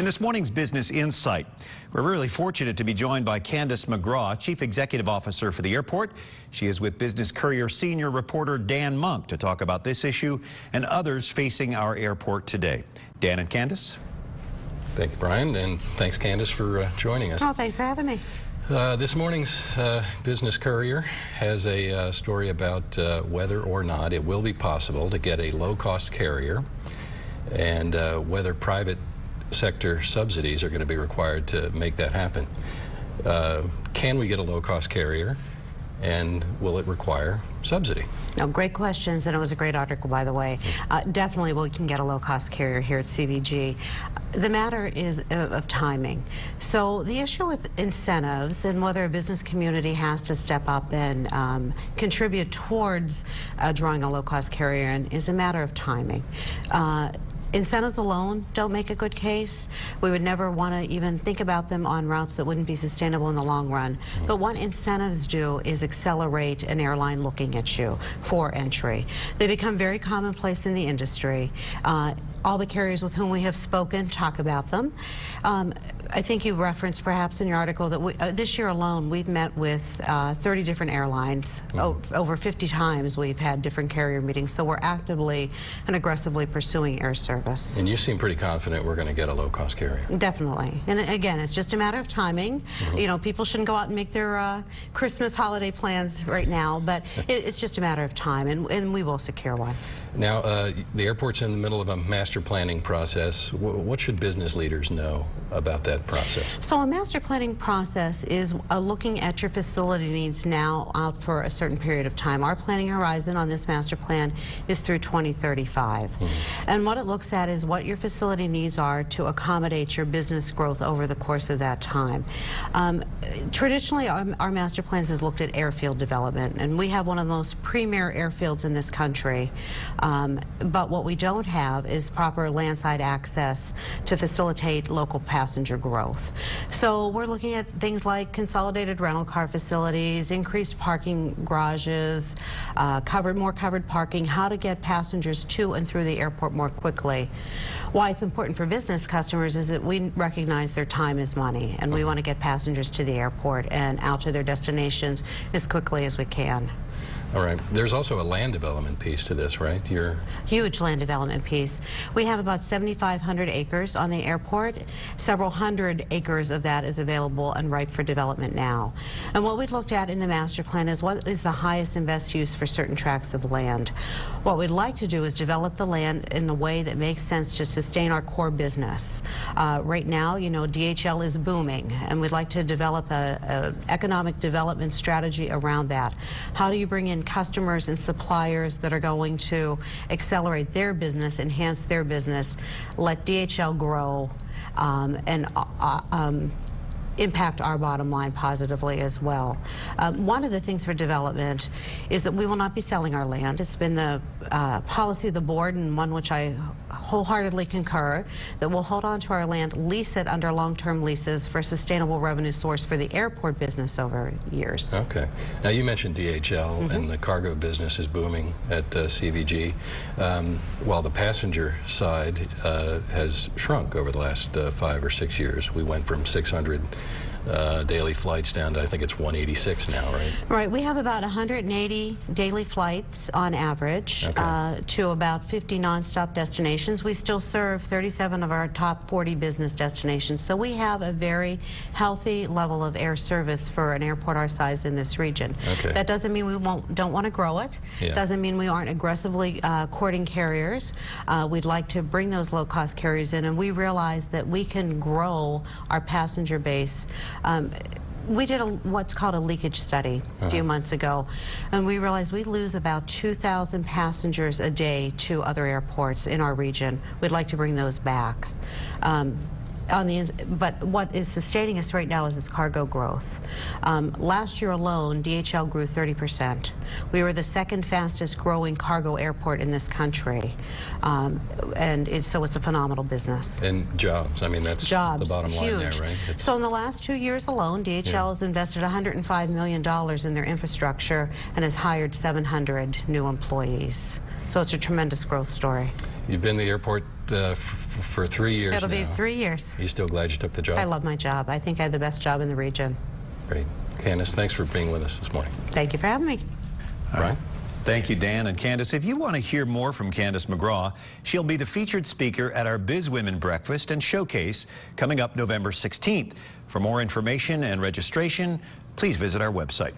In this morning's Business Insight, we're really fortunate to be joined by Candace McGraw, Chief Executive Officer for the airport. She is with Business Courier senior reporter Dan Monk to talk about this issue and others facing our airport today. Dan and Candace. Thank you, Brian, and thanks, Candace, for joining us. Oh, thanks for having me. This morning's Business Courier has a story about whether or not it will be possible to get a low-cost carrier and whether private sector subsidies are going to be required to make that happen. Can we get a low-cost carrier, and will it require subsidy? No, great questions, and it was a great article, by the way. Definitely we can get a low-cost carrier here at CVG. The matter is of timing. So the issue with incentives and whether a business community has to step up and contribute towards drawing a low-cost carrier in is a matter of timing. Incentives alone don't make a good case. We would never want to even think about them on routes that wouldn't be sustainable in the long run. But what incentives do is accelerate an airline looking at you for entry. They become very commonplace in the industry. All the carriers with whom we have spoken talk about them. I think you referenced perhaps in your article that this year alone we've met with 30 different airlines. Over 50 times we've had different carrier meetings, so we're actively and aggressively pursuing air service. And you seem pretty confident we're going to get a low-cost carrier. Definitely. And again, it's just a matter of timing. You know, people shouldn't go out and make their Christmas holiday plans right now, but it's just a matter of time, and we will secure one. Now, the airport's in the middle of a master planning process. What should business leaders know about that process? So a master planning process is looking at your facility needs now out for a certain period of time. Our planning horizon on this master plan is through 2035. And what it looks at is what your facility needs are to accommodate your business growth over the course of that time. Traditionally, our master plans has looked at airfield development, and we have one of the most premier airfields in this country. But what we don't have is proper landside access to facilitate local passenger growth. So we're looking at things like consolidated rental car facilities, increased parking garages, more covered parking, how to get passengers to and through the airport more quickly. Why it's important for business customers is that we recognize their time is money, and we want to get passengers to the airport and out to their destinations as quickly as we can. All right. There's also a land development piece to this, right? Huge land development piece. We have about 7,500 acres on the airport. Several hundred acres of that is available and ripe for development now. And what we looked at in the master plan is what is the highest and best use for certain tracts of land. What we'd like to do is develop the land in a way that makes sense to sustain our core business. Right now, you know, DHL is booming, and we'd like to develop an economic development strategy around that. How do you bring in customers and suppliers that are going to accelerate their business, enhance their business, let DHL grow, and impact our bottom line positively as well. One of the things for development is that we will not be selling our land. It's been the policy of the board, and one which I wholeheartedly concur, that we'll hold on to our land, lease it under long-term leases for a sustainable revenue source for the airport business over years. Okay. Now, you mentioned DHL, and the cargo business is booming at CVG, while the passenger side has shrunk over the last 5 or 6 years. We went from 600 daily flights down to, I think it's 186 now, right? Right. We have about 180 daily flights on average, to about 50 nonstop destinations. We still serve 37 of our top 40 business destinations. So we have a very healthy level of air service for an airport our size in this region. That doesn't mean we don't want to grow it. Doesn't mean we aren't aggressively courting carriers. We'd like to bring those low-cost carriers in, and we realize that we can grow our passenger base. We did what's called a leakage study a few months ago, and we realized we lose about 2,000 passengers a day to other airports in our region. We'd like to bring those back. But what is sustaining us right now is its cargo growth. Last year alone, DHL grew 30%. We were the second fastest growing cargo airport in this country. So it's a phenomenal business. And jobs, I mean, that's jobs, the bottom line huge. there, right? So in the last 2 years alone, DHL has invested $105 million in their infrastructure and has hired 700 new employees. So it's a tremendous growth story. You've been to the airport for 3 years It'll now. be 3 years. Are you still glad you took the job? I love my job. I think I have the best job in the region. Great. Candace, thanks for being with us this morning. Thank you for having me. Brian? Thank you, Dan and Candace. If you want to hear more from Candace McGraw, she'll be the featured speaker at our Biz Women Breakfast and Showcase coming up November 16th. For more information and registration, please visit our website.